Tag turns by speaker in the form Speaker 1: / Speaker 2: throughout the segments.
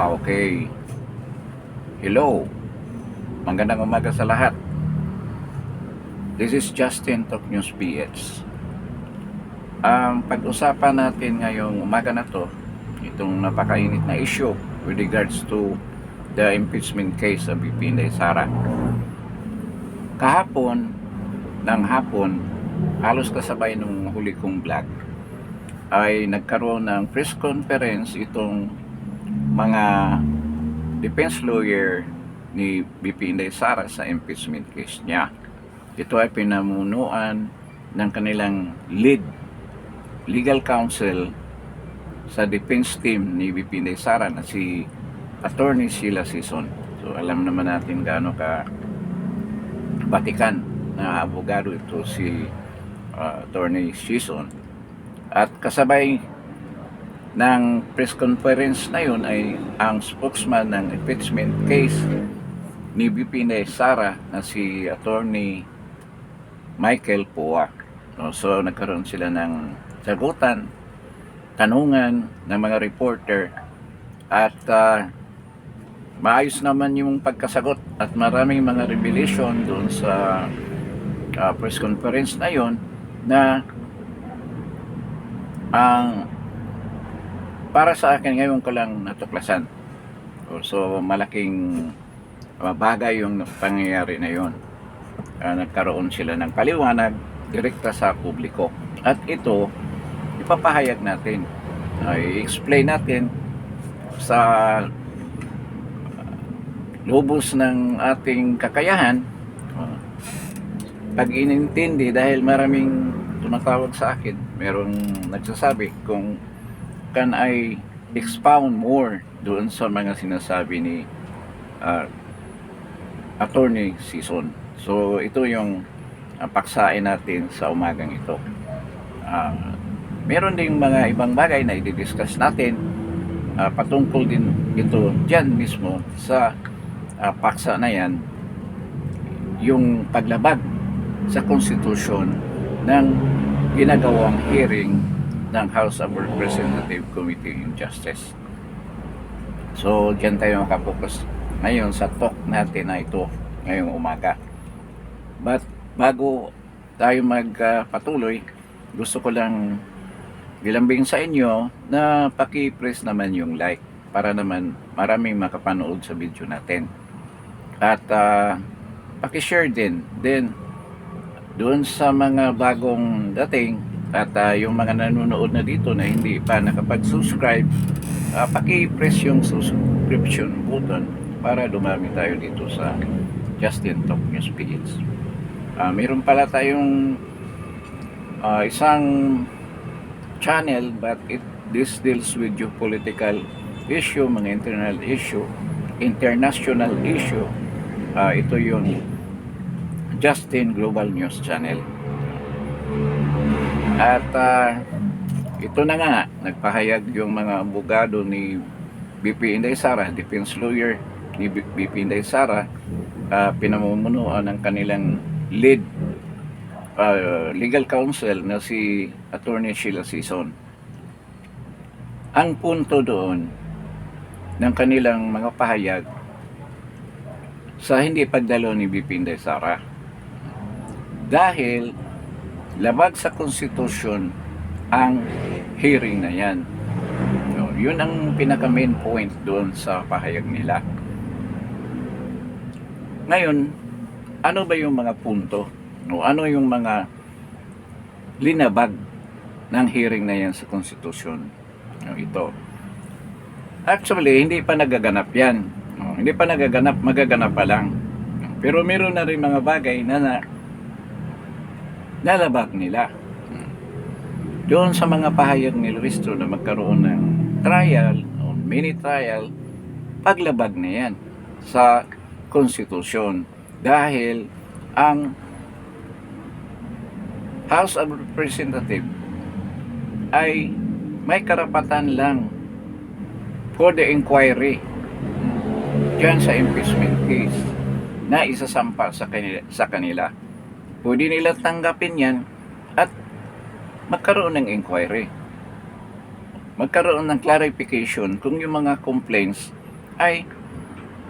Speaker 1: Okay. Hello. Magandang umaga sa lahat. This is Justin Talk News PH. Ang pag-usapan natin ngayong umaga na to, itong napakainit na issue with regards to the impeachment case of VP Inday Sara. Kahapon ng hapon, halos kasabay nung huli kong vlog, ay nagkaroon ng press conference itong mga defense lawyer ni VP Inday Sara sa impeachment case niya. Ito ay pinamunuan ng kanilang legal counsel sa defense team ni VP Inday Sara na si Attorney Sheila Sison. So alam naman natin gaano ka batikan na abogado ito si Attorney Sison. At kasabay ng press conference na yun ay ang spokesman ng impeachment case ni VP Inday Sara na si Attorney Michael Poa. So nagkaroon sila ng sagutan, tanungan ng mga reporter at maayos naman yung pagkasagot at maraming mga revelation doon sa press conference na yun na ang para sa akin ngayon ko lang natuklasan. So malaking bagay yung pangyayari na yun. Nagkaroon sila ng paliwanag direkta sa publiko. At ito, ipapahayag natin. I-explain natin sa lubos ng ating kakayahan. Pag inintindi dahil maraming tumatawag sa akin, merong nagsasabi kung can I expound more doon sa mga sinasabi ni Attorney Sison. So ito yung paksain natin sa umagang ito. Meron ding mga ibang bagay na i-discuss natin patungkol din ito dyan mismo sa paksa na yan, yung paglabag sa konstitusyon ng ginagawang hearing ng House of Representatives Committee on Justice. So, dyan tayo makapokus ngayon sa talk natin na ito ngayong umaga. But bago tayo magpatuloy, gusto ko lang bilambing sa inyo na paki-press naman yung like para naman maraming makapanood sa video natin. At paki-share din doon sa mga bagong dating. At yung mga nanonood na dito na hindi pa nakapag-subscribe, paki-press yung subscription button para dumami tayo dito sa Justin Talk News PH. Meron pala tayong isang channel but this deals with geopolitical issue, mga international issue. Ito yung Justin Global News Channel. At ito na nga, nagpahayag yung mga abogado ni VP Inday Sara, defense lawyer ni VP Inday Sara, pinamumunuan ng kanilang legal counsel na si Attorney Sheila Sison. Ang punto doon ng kanilang mga pahayag sa hindi pagdalo ni VP Inday Sara, dahil labag sa konstitusyon ang hearing na yan. So, yun ang pinaka main point doon sa pahayag nila. Ngayon, ano ba yung mga punto? Ano yung mga linabag ng hearing na yan sa konstitusyon? Ito. Actually, hindi pa nagaganap yan. Hindi pa nagaganap, magaganap pa lang. Pero meron na rin mga bagay na nalabag nila. Doon sa mga pahayag ni Luistro na magkaroon ng trial o mini trial, paglabag na yan sa konstitusyon dahil ang House of Representatives ay may karapatan lang for the inquiry dyan sa impeachment case na isasampa sa kanila. Pwede nila tanggapin yan at magkaroon ng inquiry. Magkaroon ng clarification kung yung mga complaints ay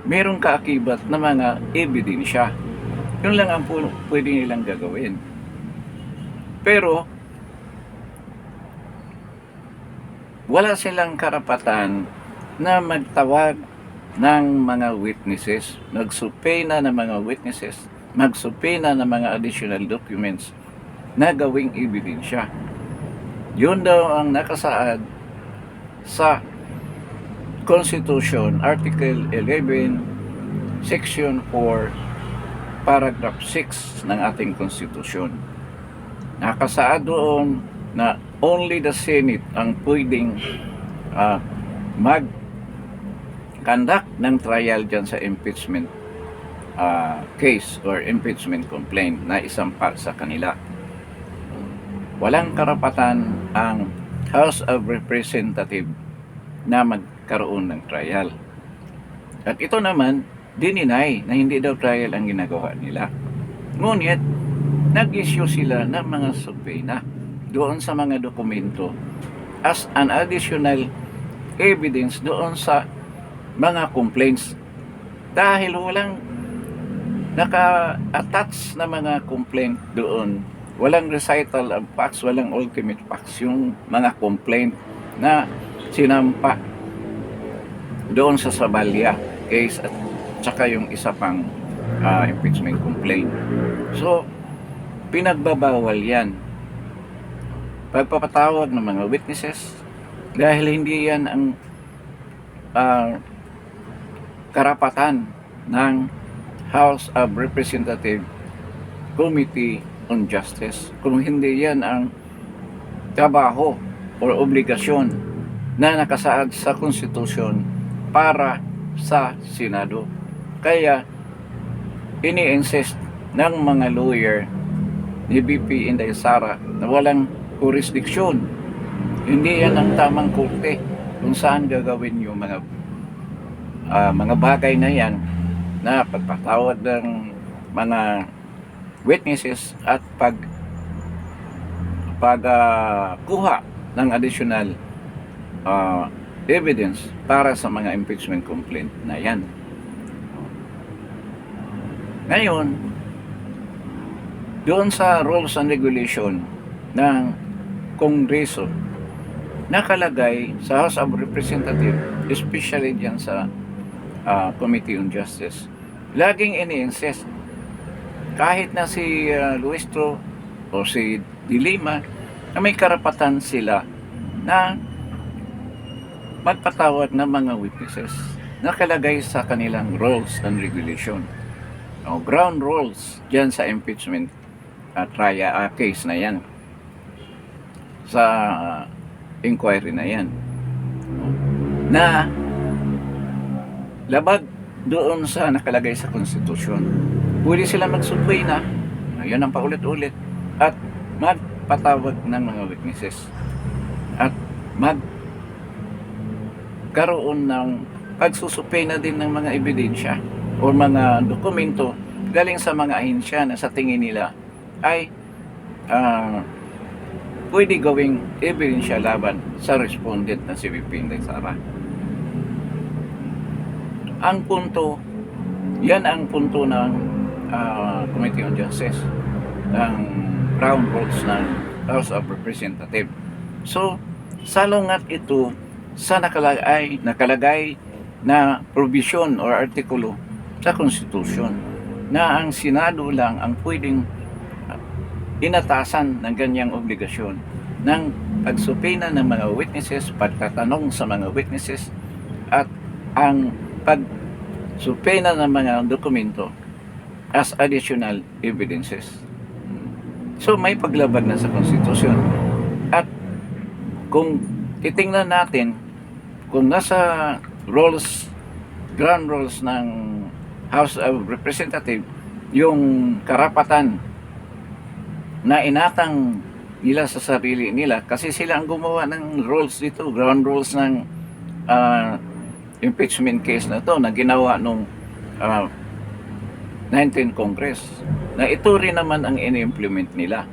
Speaker 1: merong kaakibat na mga ebidensya. Yun lang ang pwede nilang gagawin. Pero wala silang karapatan na magtawag ng mga witnesses, magsupena ng mga witnesses, magsupena ng mga additional documents na gawing ebidensya. Yun daw ang nakasaad sa Constitution, Article 11, Section 4, Paragraph 6 ng ating Constitution. Nakasaad doon na only the Senate ang pwedeng mag-conduct ng trial dyan sa impeachment case or impeachment complaint na isampa sa kanila. Walang karapatan ang House of Representatives na magkaroon ng trial. At ito naman, dininay na hindi daw trial ang ginagawa nila. Ngunit, nag-issue sila ng mga subpoena doon sa mga dokumento as an additional evidence doon sa mga complaints. Dahil walang naka-attach na mga complaint doon, walang recital of facts, walang ultimate facts, yung mga complaint na sinampa doon sa Sabalya case at saka yung isa pang impeachment complaint. So, pinagbabawal yan. Pagpapatawag ng mga witnesses dahil hindi yan ang karapatan ng House of Representatives Committee on Justice. Kung hindi yan ang trabaho o obligasyon na nakasaad sa Constitution para sa Senado. Kaya ini-insist ng mga lawyer ni BP Inday Sara na walang jurisdiction. Hindi yan ang tamang korte kung saan gagawin yung mga bagay na yan na pagpatawad ng mga witnesses at pagkuha ng additional evidence para sa mga impeachment complaint na yan. Ngayon, doon sa rules and regulation ng Kongreso, nakalagay sa House of Representatives, especially diyan sa Committee on Justice, laging ini-insist kahit na si Luistro o si Dilima na may karapatan sila na magpatawag ng mga witnesses, nakalagay sa kanilang rules and regulation o ground rules dyan sa impeachment trial case na yan, sa inquiry na yan, na labag doon sa nakalagay sa Constitution. Pwede sila magsubpoena, yan ang paulit-ulit, at magpatawag ng mga witnesses at magkaroon ng pagsusubpoena din ng mga ebidensya o mga dokumento galing sa mga ahensya na sa tingin nila ay pwede gawing ebidensya laban sa respondent na si BP Inday Sara. Ang punto, yan ang punto ng Committee on Justice, ng ground rules ng House of Representatives. So, salungat ito sa nakalagay na provision or artikulo sa Constitution na ang Senado lang ang pwedeng inatasan ng ganyang obligasyon ng pagsupina ng mga witnesses, pagtatanong sa mga witnesses, at ang pagsupina ng mga dokumento as additional evidences. So may paglabag na sa Constitution. At kung titingnan natin, kung nasa ground rules ng House of Representatives yung karapatan na inatang nila sa sarili nila, kasi sila ang gumawa ng rules dito, ground rules ng impeachment case na to na ginawa nung 19th Congress, na ito rin naman ang in-implement nila.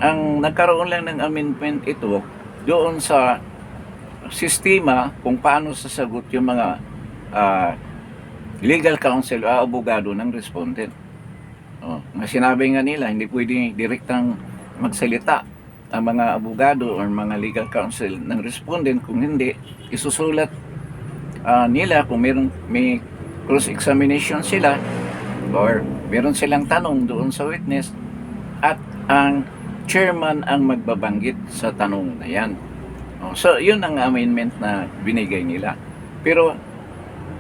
Speaker 1: Ang nagkaroon lang ng amendment ito doon sa sistema kung paano sasagot yung mga legal counsel o abogado ng respondent. Sinabi nga nila, hindi pwede direktang magsalita ang mga abogado o mga legal counsel ng respondent kung hindi isusulat nila kung may cross-examination sila or meron silang tanong doon sa witness at ang chairman ang magbabanggit sa tanong na yan. So yun ang amendment na binigay nila. Pero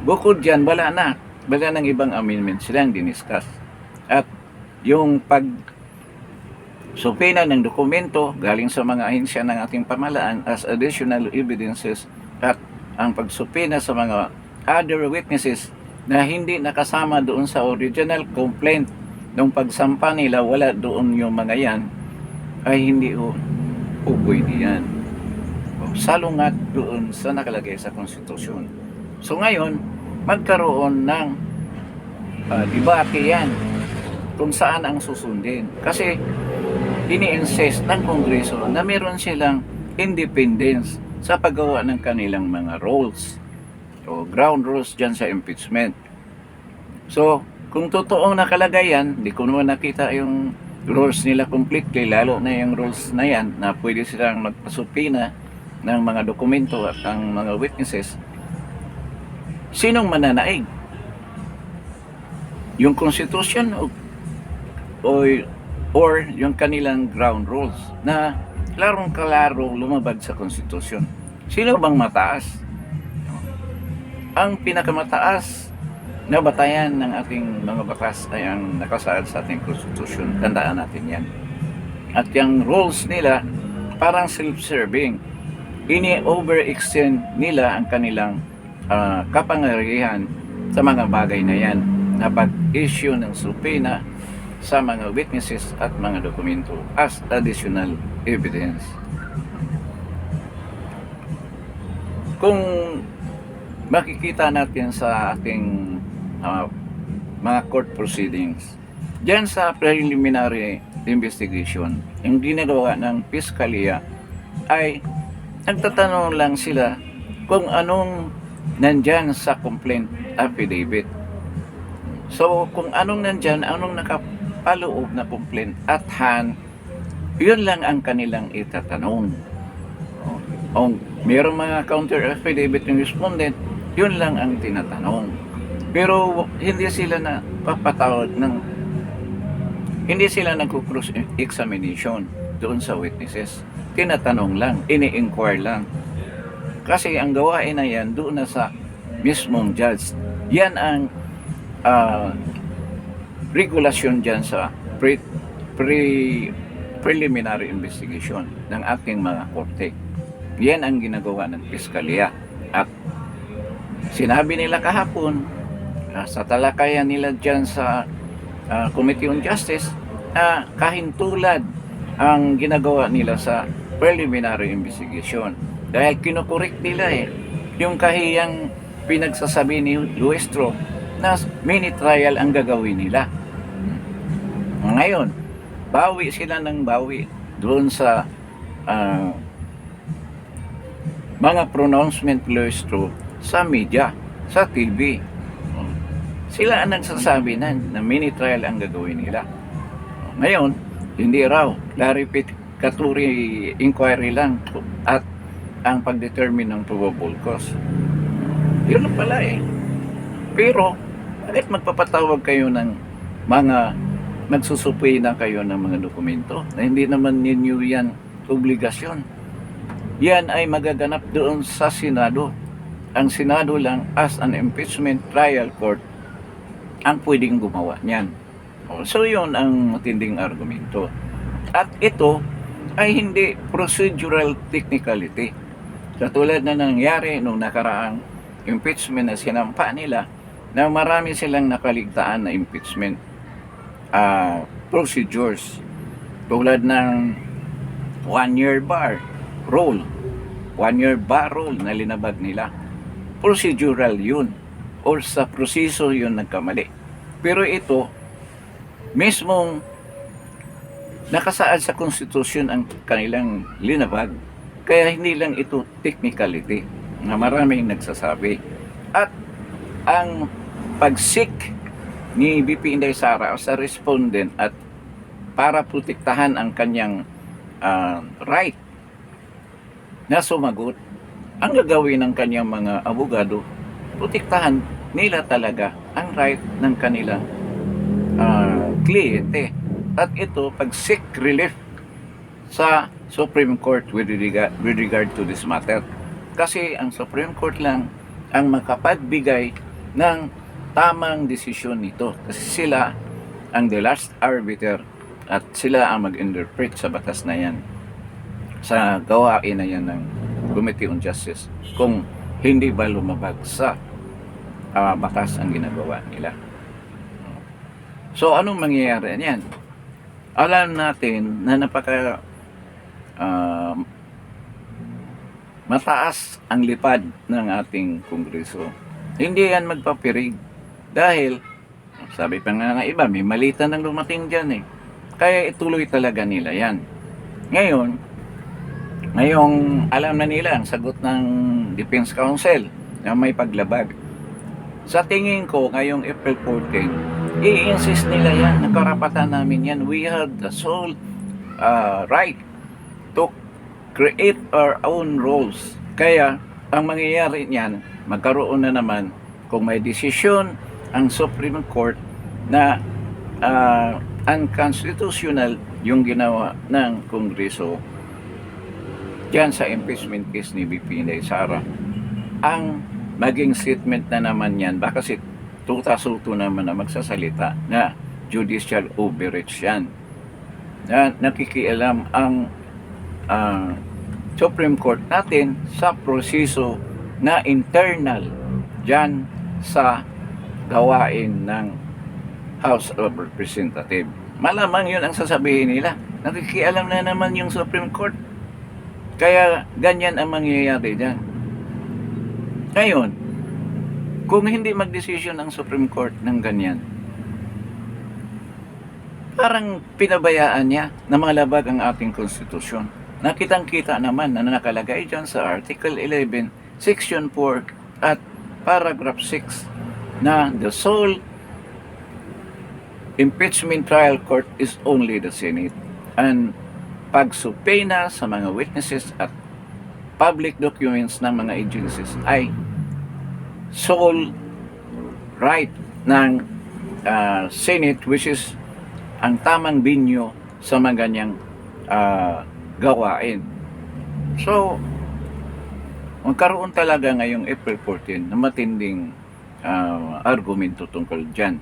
Speaker 1: bukod dyan, wala nang ibang amendment silang diniscuss. At yung subpoena ng dokumento galing sa mga ahensya ng ating pamahalaan as additional evidences at ang pagsubpoena sa mga other witnesses na hindi nakasama doon sa original complaint nung pagsampa nila, wala doon yung mga yan, ay hindi pwede yan. Salungat doon sa nakalagay sa konstitusyon. So ngayon, magkaroon ng debate yan kung saan ang susundin. Kasi ini-insist ng Kongreso na meron silang independence sa paggawa ng kanilang mga rules o ground rules dyan sa impeachment. So, kung totoong nakalagay yan, di ko naman nakita yung rules nila completely, lalo na yung rules na yan na pwede silang magpasupina ng mga dokumento at ang mga witnesses. Sinong mananaig? Yung Constitution or yung kanilang ground rules na klarong-klaro lumabag sa Constitution. Sino bang mataas? Ang pinakamataas na batayan ng ating mga batas ay ang nakasaad sa ating Constitution. Tandaan natin yan. At yung rules nila parang self-serving. Ini-overextend nila ang kanilang kapangyarihan sa mga bagay na yan na pag-issue ng subpoena sa mga witnesses at mga dokumento as additional evidence. Kung makikita natin sa ating mga court proceedings, diyan sa preliminary investigation, yung ginagawa ng piskalya ay nagtatanong lang sila kung anong nandyan sa complaint affidavit. So, kung anong nandyan, anong nakapaloob na complaint at hand, yun lang ang kanilang itatanong. O mayroong mga counter affidavit ng respondent, yun lang ang tinatanong. Pero hindi sila na papatawad hindi sila nag-cross examination doon sa witnesses. Tinatanong lang, ini-inquire lang. Kasi ang gawain na yan doon na sa mismong judge. Yan ang regulasyon dyan sa preliminary investigation ng ating mga korte. Yan ang ginagawa ng piskalya. At sinabi nila kahapon sa talakayan nila dyan sa Committee on Justice na kahintulad ang ginagawa nila sa preliminary investigation. Dahil kinukorek nila yung kahiyang pinagsasabi ni Luestro na mini trial ang gagawin nila. Ngayon, bawi sila ng bawi doon sa mga pronouncement Luestro sa media, sa TV. Sila ang nagsasabi na mini trial ang gagawin nila. Ngayon, hindi raw, clarificatory inquiry lang at ang pag-determine ng probable cause. Yun lang pala Pero, bakit magpapatawag kayo ng mga magsusupay na kayo ng mga dokumento na hindi naman ninyo yan obligasyon? Yan ay magaganap doon sa Senado. Ang Senado lang as an impeachment trial court ang pwedeng gumawa niyan. So yun ang matinding argumento. At ito ay hindi procedural technicality. Katulad na nangyari nung nakaraang impeachment na sinampa nila na marami silang nakaligtaan na impeachment procedures. Tulad ng 1-year bar rule. 1-year bar rule na linabag nila. Procedural yun. Or sa proseso yun nagkamali. Pero ito, mismong nakasaad sa konstitusyon ang kanilang linabag. Kaya hindi lang ito technicality na maraming nagsasabi. At ang pagsik ni BP Inday Sara sa respondent at para protektahan ang kanyang right na sumagot, ang gagawin ng kanyang mga abogado, protektahan nila talaga ang right ng kanilang kliyente. At ito, pag-seek relief sa Supreme Court with regard to this matter. Kasi ang Supreme Court lang ang makapagbigay ng tamang desisyon nito. Kasi sila ang the last arbiter at sila ang mag-interpret sa batas na yan, sa gawain na yan ng Committee on Justice, kung hindi ba lumabag sa batas ang ginagawa nila. So, anong mangyayari niyan? Alam natin na napaka mataas ang lipad ng ating Kongreso. Hindi yan magpapirig dahil, sabi pa nga ng iba, may malita nang dumating dyan eh. Kaya ituloy talaga nila yan. Ngayong alam na nila ang sagot ng Defense Counsel na may paglabag. Sa tingin ko, ngayong April 14, i-insist nila yan, ang karapatan namin yan. We have the sole right to create our own rules. Kaya, ang mangyayari niyan, magkaroon na naman, kung may desisyon ang Supreme Court na unconstitutional yung ginawa ng Kongreso diyan sa impeachment case ni BP Inday Sara, ang maging statement na naman yan, baka si Tuta Soto naman na magsasalita na judicial overreach yan, na nakikialam ang Supreme Court natin sa proseso na internal dyan sa gawain ng House of Representatives. Malamang yun ang sasabihin nila. Nakikialam na naman yung Supreme Court. Kaya ganyan ang mangyayari dyan. Ngayon, kung hindi magdesisyon ang Supreme Court ng ganyan, parang pinabayaan niya na malabag ang ating konstitusyon. Nakitang-kita naman na nakalagay dyan sa Article 11, Section 4 at Paragraph 6 na the sole impeachment trial court is only the Senate, and pagsupena sa mga witnesses at public documents ng mga agencies ay sole right ng Senate, which is ang tamang binyo sa mga ganyang gawain. So, magkaroon talaga ngayong April 14 na matinding argumento tungkol dyan.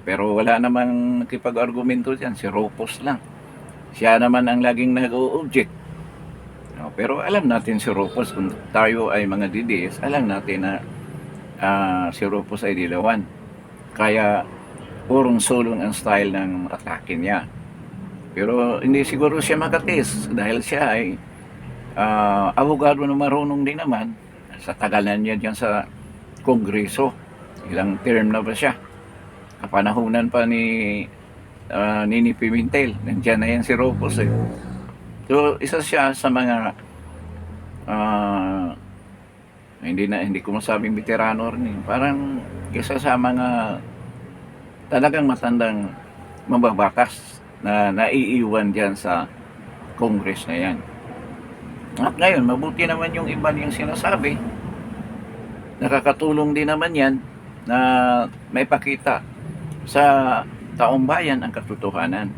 Speaker 1: Pero wala namang nakipag-argumento dyan, si Ropos lang. Siya naman ang laging nag-o-object. Pero alam natin si Ropos, kung tayo ay mga DDS, alam natin na si Ropos ay dilawan. Kaya urong-sulong ang style ng atake niya. Pero hindi siguro siya makatis dahil siya ay abogado na marunong din naman. Sa tagalan niya dyan sa Kongreso, ilang term na ba siya? Kapanahunan pa ni Nini Pimentel, nandiyan na yan si Ropos eh. So isa siya sa mga hindi ko masabing veterano rin eh. Parang isa sa mga talagang matandang mababakas na naiiwan dyan sa Congress na yan. At ngayon, mabuti naman yung iba niyang sinasabi. Nakakatulong din naman yan na may pakita sa taong bayan ang katotohanan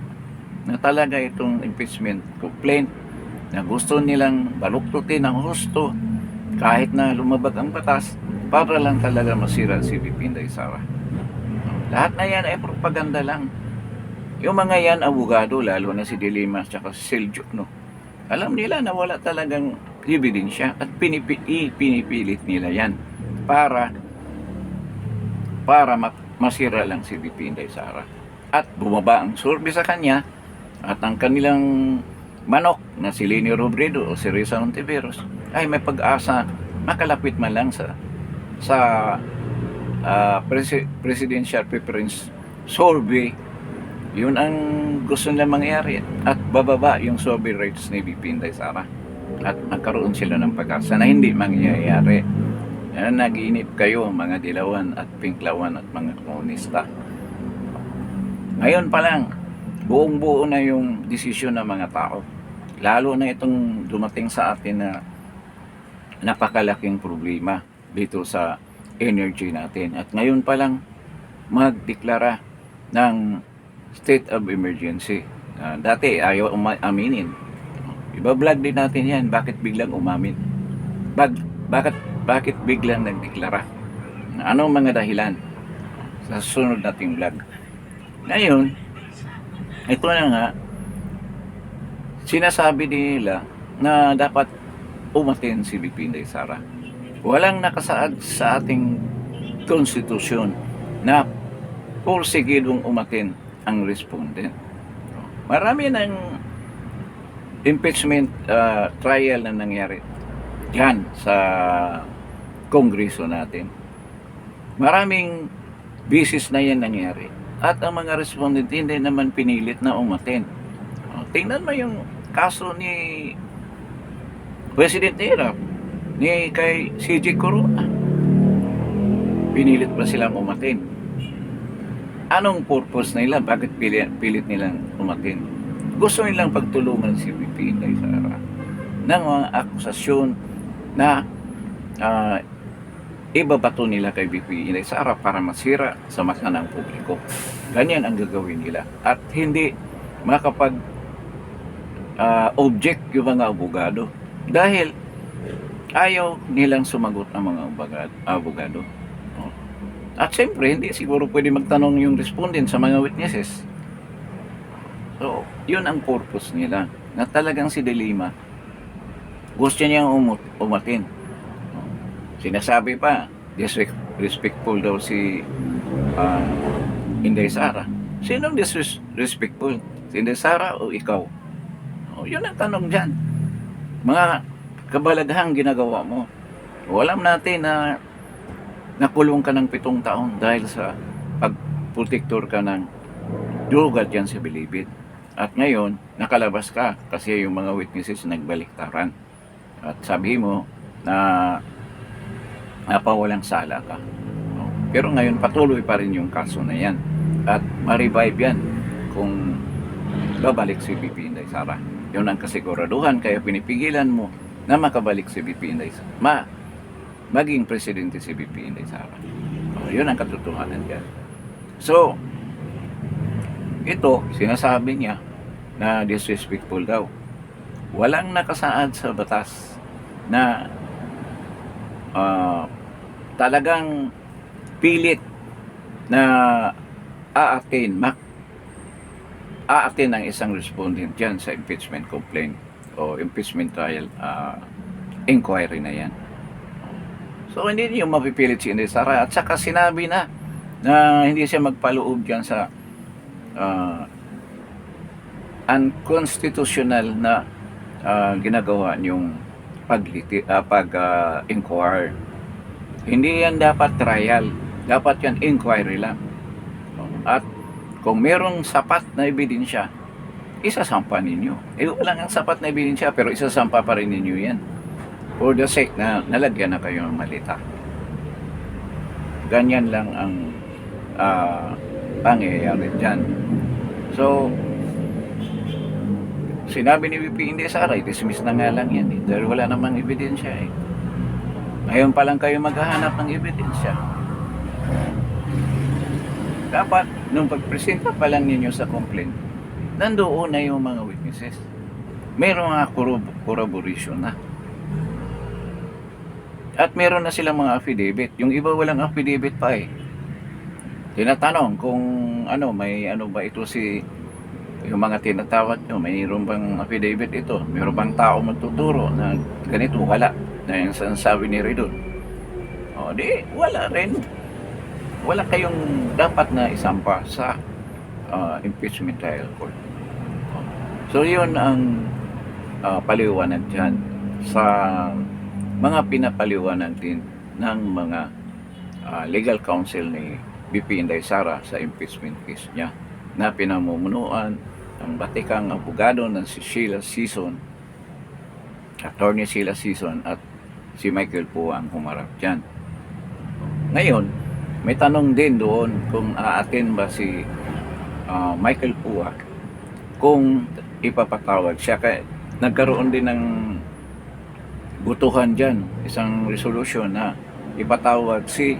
Speaker 1: na talaga itong impeachment complaint na gusto nilang baluktutin ng husto kahit na lumabag ang batas para lang talaga masira si BP Inday Sara. Lahat na yan ay propaganda lang. Yung mga yan abogado, lalo na si Dilimas at si Seljuk, no? Alam nila na wala talagang ebidensya at pinipilit nila yan para masira lang si BP Inday Sara. At bumaba ang survey sa kanya at ang kanilang manok na si Leni Robredo o si Risa Hontiveros ay may pag-asa makalapit man lang sa presidential preference survey. Yun ang gusto nila mangyari at bababa yung survey rates ni BP Inday Sara at magkaroon sila ng pag-asa na hindi mangyayari. Nag-iinip kayo mga dilawan at pinklawan at mga komunista. Ngayon pa lang, buong-buo na yung desisyon ng mga tao. Lalo na itong dumating sa atin na napakalaking problema dito sa energy natin. At ngayon pa lang, magdeklara ng state of emergency. Dati ayaw aminin. Iba-vlog din natin yan. Bakit biglang umamin? Bakit biglang nagdeklara? Anong mga dahilan? Sa sunod nating vlog. Ngayon, ito na nga, sinasabi nila na dapat umatin si VP Inday Sara. Walang nakasaad sa ating konstitusyon na porsigidong umatin ang respondent. Marami ng impeachment trial na nangyari dyan sa kongreso natin. Maraming bisis na yan nangyari. At ang mga respondent hindi naman pinilit na umatin. Tingnan mo yung kaso ni President Irap, ni kay CJ Corona. Pinilit pa silang umatin. Anong purpose nila? Bakit pilit nilang umatin? Gusto nilang pagtulungan si VP Inday Sara ng mga akusasyon na ibabato nila kay VP Inday Sara para masira sa mata ng publiko. Ganyan ang gagawin nila. At hindi makapag object yung mga abogado. Dahil ayaw nilang sumagot ang mga abogado. At siyempre, hindi siguro pwede magtanong yung respondent sa mga witnesses. So, yun ang purpose nila. Na talagang si De Lima, gusto niyang umatin. Sinasabi pa, disrespectful daw si Inday Sara. Sinong disrespectful? Si Inday Sara o ikaw? Yun ang tanong dyan. Mga kabalaghang ginagawa mo. Alam natin na nakulong ka ng 7 taon dahil sa pagprotektor ka ng droga dyan sa Bilibid. At ngayon, nakalabas ka kasi yung mga witnesses nagbaliktaran. At sabi mo na napawalang sala ka. Pero ngayon, patuloy pa rin yung kaso na yan. At ma-revive yan kung babalik si VP Inday Sara. Yun ang kasiguraduhan, kaya pinipigilan mo na makabalik si VP Inday Sara. Maging presidente si VP Inday Sara. Yun ang katotohanan yan. So, ito, sinasabi niya na disrespectful daw. Walang nakasaad sa batas na talagang pilit na aatin ng isang respondent dyan sa impeachment complaint o impeachment trial inquiry na yan. So, hindi niyo mapipilit si Inday Sara. At saka sinabi na hindi siya magpaloob dyan sa unconstitutional na ginagawa niyong pag-inquire. Hindi yan dapat trial. Dapat yan inquiry lang. At kung merong sapat na ebidensya, isasampa ninyo. Wala nga sapat na ebidensya, pero isasampa pa rin ninyo yan. For the sake na nalagyan na kayo ng malita. Ganyan lang ang pangyayari dyan. So, sinabi ni VP Inday Sara, dismiss na nga lang yan dahil wala namang ebidensya Ngayon pa lang kayo maghahanap ng ebidensya. Dapat, nung pagpresenta pa lang ninyo sa complaint, nandoon na yung mga witnesses. Mayroong mga corroboration na. At meron na silang mga affidavit. Yung iba walang affidavit pa Tinatanong kung may ba ito yung mga tinatawag nyo, mayroon bang affidavit ito? Mayroon bang tao magtuturo na ganito? Wala. Na yung sabi ni Redon. Wala rin. Wala kayong dapat na isampa sa impeachment trial court. So yun ang paliwanag dyan sa mga pinapaliwanag din ng mga legal counsel ni VP Inday Sara sa impeachment case niya na pinamumunuan ng batikang abogado ng si Sheila Season, Attorney Sheila Season at si Michael po ang humarap dyan. Ngayon, may tanong din doon kung aatin ba si Michael Pua kung ipapatawag siya. Kaya nagkaroon din ng butuhan dyan, isang resolution na ipatawag si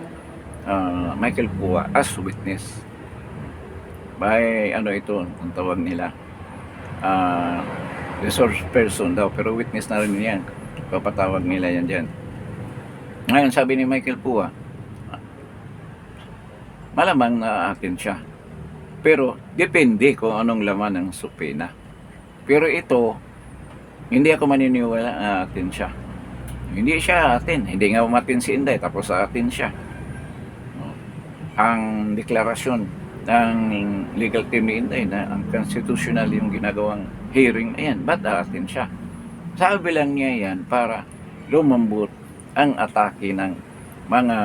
Speaker 1: Michael Pua as witness. By ito, ang tawag nila, resource person daw, pero witness na rin yan. Papatawag nila yan dyan. Ngayon, sabi ni Michael Pua, malamang na atin siya. Pero, depende kung anong laman ng supina. Pero ito, hindi ako maniniwala na atin siya. Hindi siya atin. Hindi nga umatin si Inday, tapos sa atin siya. Ang deklarasyon ng legal team ni Inday na ang constitutional yung ginagawang hearing, ayan, ba't atin siya? Sabi lang niya yan para lumambot ang atake ng mga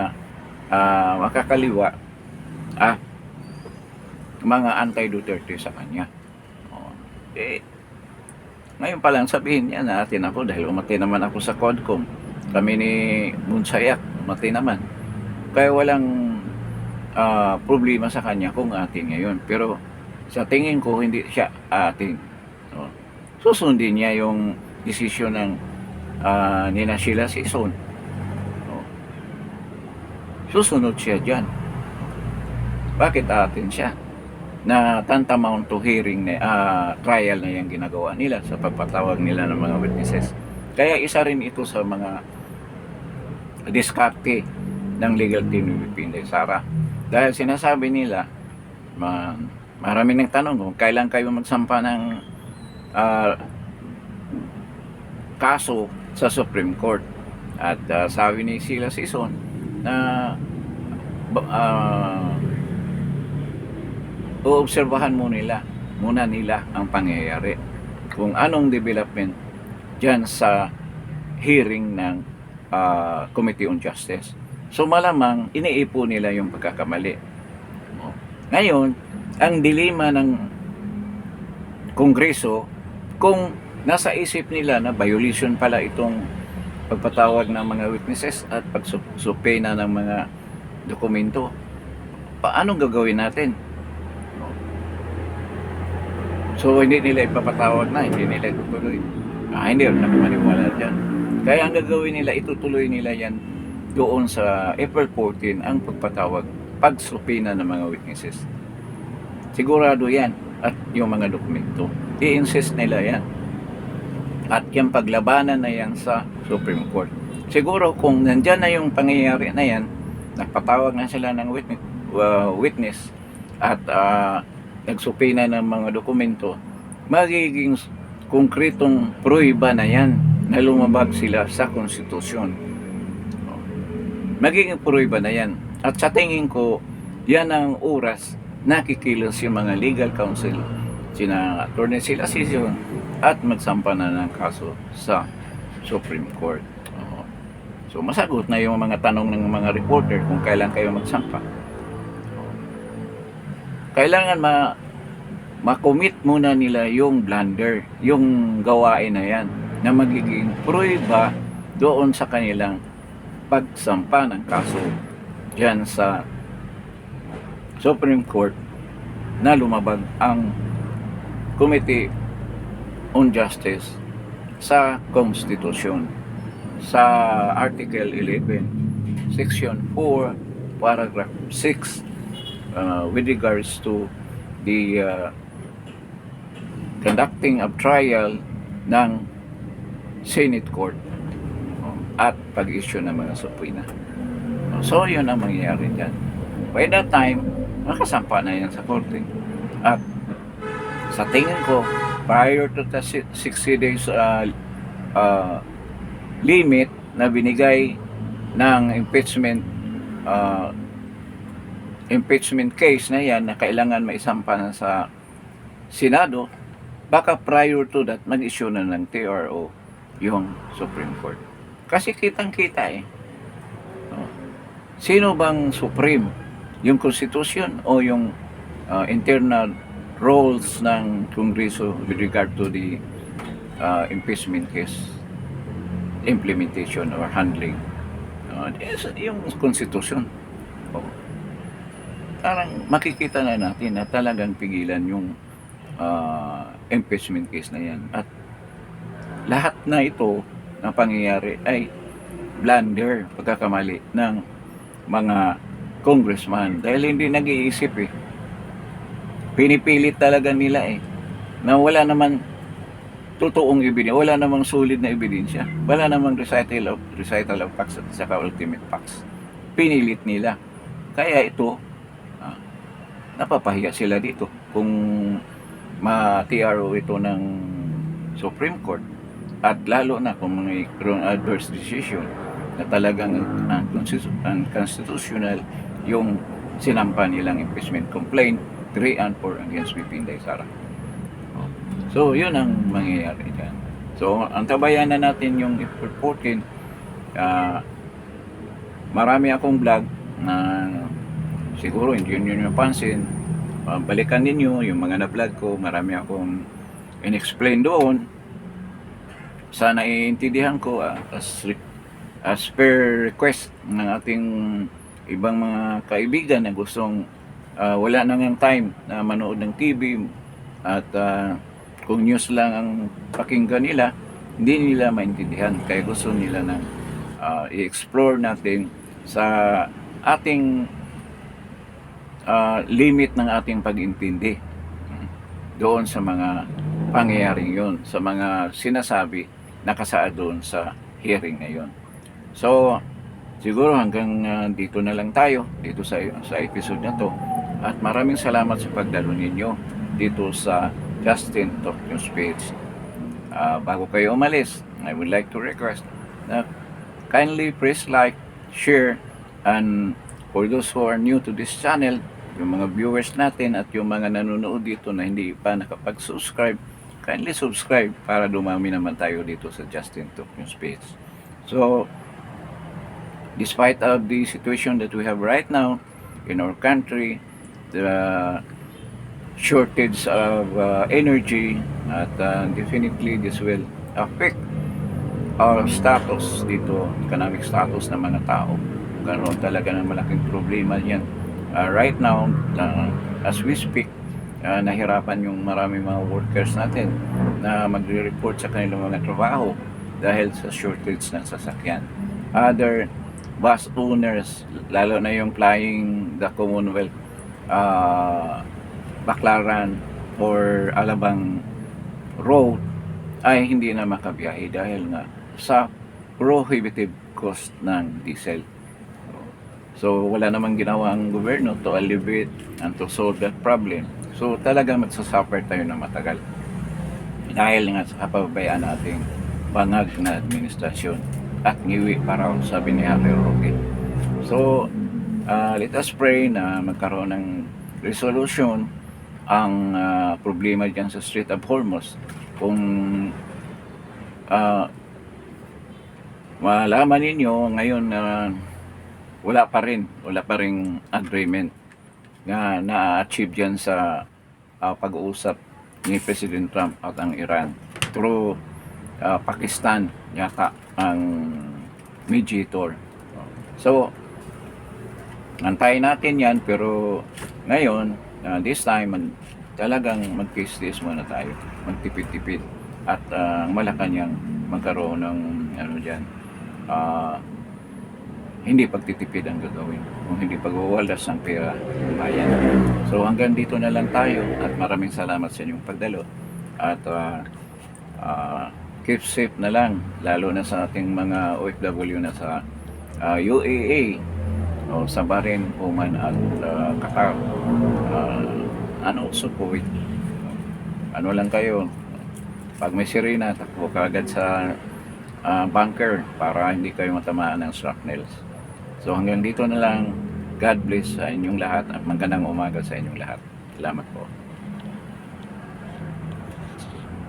Speaker 1: makakaliwa mga anti-Duterte sa kanya. Ngayon pa lang sabihin niya na atin ako dahil umati naman ako sa CODCOM. Kami ni Munsayak, umati naman. Kaya walang problema sa kanya kung atin ngayon. Pero sa tingin ko hindi siya atin. Susundin niya yung desisyon ng Nina Sheila Sison. Susunod siya dyan. Bakit atin siya? Na tantamount to hearing na trial na yung ginagawa nila sa pagpatawag nila ng mga witnesses. Kaya isa rin ito sa mga diskarte ng legal team ni Pinday Sara. Dahil sinasabi nila, marami ng tanong kung kailan kayo magsampa ng kaso sa Supreme Court. At sabi ni Sheila Sison na uobserbahan muna nila ang pangyayari kung anong development dyan sa hearing ng Committee on Justice. So malamang iniipo nila yung pagkakamali. Ngayon, ang dilema ng Kongreso, kung nasa isip nila na violation pala itong pagpatawag ng mga witnesses at pagsupena ng mga dokumento, paano gagawin natin? So hindi nila ipapatawag na, hindi nila itutuloy. Hindi rin ako maniwala dyan. Kaya ang gagawin nila, itutuloy nila yan doon sa April 14 ang pagpatawag, pagsupina ng mga witnesses. Sigurado yan at yung mga dokumento. I-insist nila yan. At yung paglabanan na yan sa Supreme Court. Siguro kung nandyan na yung pangyayari na yan, nagpatawag na sila ng witness at nagsupina ng mga dokumento, magiging konkretong pruiba na yan na lumabag sila sa konstitusyon. Magiging pruiba na yan. At sa tingin ko, yan ang oras nakikilos yung mga legal counsel, sina Attorney Sheila Sison, at magsampa na ng kaso sa Supreme Court. So masagot na yung mga tanong ng mga reporter kung kailan kayo magsampa. Kailangan makomit muna nila yung blunder, yung gawain na yan, na magiging pruiba doon sa kanilang pagsampa ng kaso dyan sa Supreme Court na lumabag ang Committee on Justice sa Constitution, sa Article 11, Section 4, Paragraph 6, with regards to the conducting of trial ng Senate Court at pag-issue ng mga subpoena. So, yun ang mangyayari dyan. By that time, makasampa na yan sa korte. At sa tingin ko, prior to the 60 days limit na binigay ng impeachment case na yan na kailangan maisampa na sa Senado, baka prior to that mag-issue na ng TRO yung Supreme Court. Kasi kitang-kita sino bang Supreme? Yung Constitution o yung internal roles ng Kongreso with regard to the impeachment case implementation or handling? Yung Constitution. Parang makikita na natin na talagang pigilan yung impeachment case na yan. At lahat na ito na pangyayari ay blunder, pagkakamali ng mga congressman dahil hindi nag-iisip eh. Pinipilit talaga nila eh na wala naman totoong ebidensya, wala namang solid na ebidensya, wala namang recital of facts at saka ultimate facts. Pinilit nila. Kaya ito, napapahiya sila dito kung ma-TRO ito ng Supreme Court at lalo na kung mayroong adverse decision na talagang unconstitutional yung sinampa nilang impeachment complaint 3 and 4 against VP Inday Sara. So, yun ang mangyayari dyan. So, ang tabayan na natin yung April 14, marami akong vlog na siguro hindi nyo napansin. Balikan ninyo yung mga na-vlog ko, marami akong in-explain doon. Sana iintindihan ko as per request ng ating ibang mga kaibigan na gustong wala nang yung time na manood ng TV at kung news lang ang pakinggan nila, hindi nila maintindihan. Kaya gusto nila na i-explore natin sa ating limit ng ating pag-intindi doon sa mga pangyayaring yon, sa mga sinasabi nakasaad doon sa hearing na yon. So, siguro hanggang dito na lang tayo dito sa episode na to. At maraming salamat sa pagdalo ninyo dito sa Justin Talk News page. Bago kayo umalis, I would like to request na kindly press like, share, and for those who are new to this channel, yung mga viewers natin at yung mga nanonood dito na hindi pa nakapag-subscribe, kindly subscribe para dumami naman tayo dito sa Justin Talk News page. So, despite of the situation that we have right now in our country, the shortage of energy at definitely this will affect our status dito, economic status ng mga tao. Karoon talaga ng malaking problema yan. Right now, as we speak, nahirapan yung marami mga workers natin na magre-report sa kanilang mga trabaho dahil sa shortage ng sasakyan. Other bus owners, lalo na yung flying the Commonwealth, Baclaran or Alabang Road ay hindi na makabiyahe dahil nga sa prohibitive cost ng diesel. So wala namang ginawa ang gobyerno to alleviate and to solve that problem. So talaga magsasuffer tayo na matagal dahil nga sa kapabayaan nating bangag na administrasyon at ngiwi para sabi ni Ate Roque. So let us pray na magkaroon ng resolution ang problema dyan sa Strait of Hormuz. Kung malaman ninyo ngayon na wala pa rin agreement na na-achieve dyan sa pag-uusap ni President Trump at ang Iran through Pakistan yata ang mediator. So antayin natin yan, pero ngayon this time talagang mag-case muna tayo, magtipid-tipid at Malacanang magkaroon ng hindi pagtitipid ang gagawin, kung hindi pagwawalas ng pera ng bayan. So hanggang dito na lang tayo at maraming salamat sa inyong pagdalo at keep safe na lang, lalo na sa ating mga OFW na sa UAE o sa Bahrain, Oman at Qatar, and also Kuwait. Ano lang kayo, pag may sirena, takbo ka agad sa bunker para hindi kayo matamaan ng shrapnels. So hanggang dito na lang. God bless sa inyong lahat at magandang umaga sa inyong lahat. Salamat po.